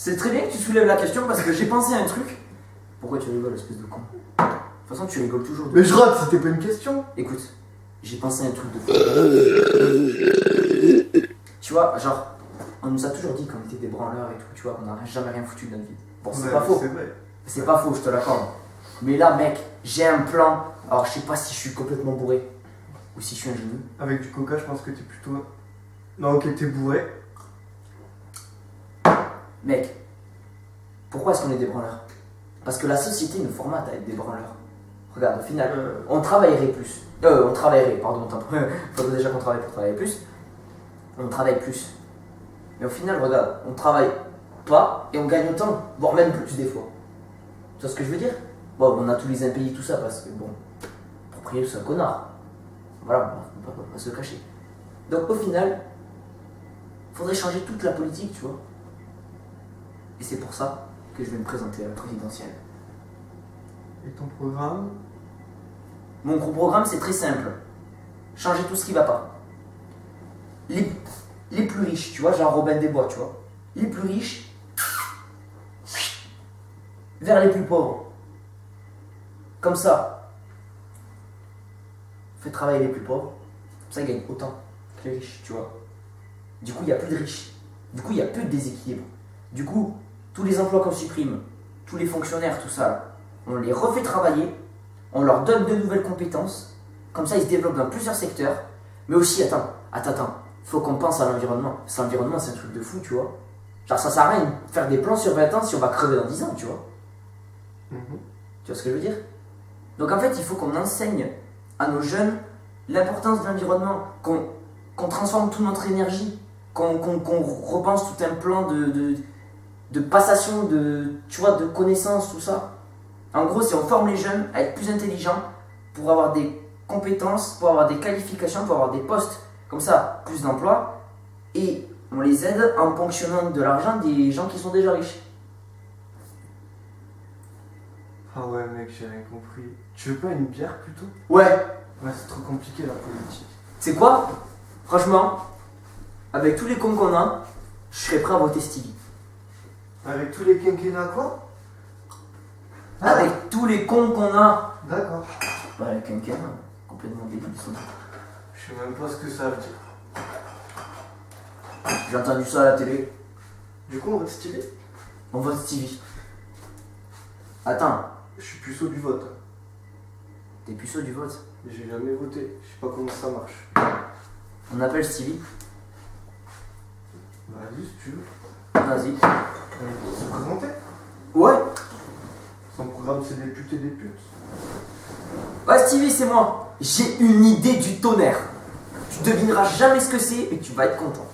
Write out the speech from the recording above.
C'est très bien que tu soulèves la question parce que j'ai pensé à un truc. Pourquoi tu rigoles, espèce de con? De toute façon, tu rigoles toujours. Mais je rate, c'était pas une question. Écoute, j'ai pensé à un truc de fou. Tu vois, genre, on nous a toujours dit qu'on était des branleurs et tout, tu vois, qu'on n'a jamais rien foutu de notre vie. Bon, c'est pas faux. C'est vrai. C'est pas faux, je te l'accorde. Mais là, mec, j'ai un plan. Alors, je sais pas si je suis complètement bourré ou si je suis un génie. Avec du coca, je pense que t'es plutôt. Non, ok, t'es bourré. Mec, pourquoi est-ce qu'on est des branleurs? Parce que la société nous formate à être des branleurs. Regarde, au final, on travaillerait plus. On travaillerait, pardon, faudrait déjà qu'on travaille pour travailler plus. On travaille plus. Mais au final, regarde, on travaille pas et on gagne autant, voire même plus des fois. Tu vois ce que je veux dire? Bon, on a tous les impayés, tout ça, parce que bon, le propriétaire c'est un connard. Voilà, on va pas se le cacher. Donc au final, faudrait changer toute la politique, tu vois. Et c'est pour ça que je vais me présenter à la présidentielle. Et ton programme? Mon gros programme, c'est très simple. Changer tout ce qui va pas. Les plus riches, tu vois, genre Robin des Bois, tu vois. Les plus riches, vers les plus pauvres. Comme ça. Fait travailler les plus pauvres. Comme ça, ils gagnent autant que les riches, tu vois. Du coup, il n'y a plus de riches. Du coup, il n'y a plus de déséquilibre. Du coup, tous les emplois qu'on supprime, tous les fonctionnaires, tout ça, là, on les refait travailler, on leur donne de nouvelles compétences, comme ça ils se développent dans plusieurs secteurs, mais aussi, attends, faut qu'on pense à l'environnement. Parce que l'environnement, c'est un truc de fou, tu vois. Genre, ça sert à rien de faire des plans sur 20 ans si on va crever dans 10 ans, tu vois. Tu vois ce que je veux dire? Donc en fait, il faut qu'on enseigne à nos jeunes l'importance de l'environnement, qu'on transforme toute notre énergie, qu'on repense tout un plan de passation tu vois, de connaissances, tout ça. En gros, si on forme les jeunes à être plus intelligents pour avoir des compétences, pour avoir des qualifications, pour avoir des postes, comme ça, plus d'emplois, et on les aide en ponctionnant de l'argent des gens qui sont déjà riches. Ah ouais, mec, j'ai rien compris. Tu veux pas une bière plutôt? Ouais. Ouais, c'est trop compliqué la politique. C'est quoi? Franchement, avec tous les cons qu'on a, je serais prêt à voter Stevie. Avec tous les quinquennats quoi? Avec tous les cons qu'on a. D'accord. Bah, les quinquennats, complètement débile. Je sais même pas ce que ça veut dire. J'ai entendu ça à la télé. Du coup, on vote stylé? On vote Stevie. Attends, Je suis puceau du vote. t'es puceau du vote. J'ai jamais voté. Je sais pas comment ça marche. On appelle Stevie. Vas-y, si tu veux. Vas-y. Se présenter? Ouais. Son programme, c'est des putes et des putes. Ouais, Stevie, c'est moi. J'ai une idée du tonnerre. Tu devineras jamais ce que c'est et tu vas être content.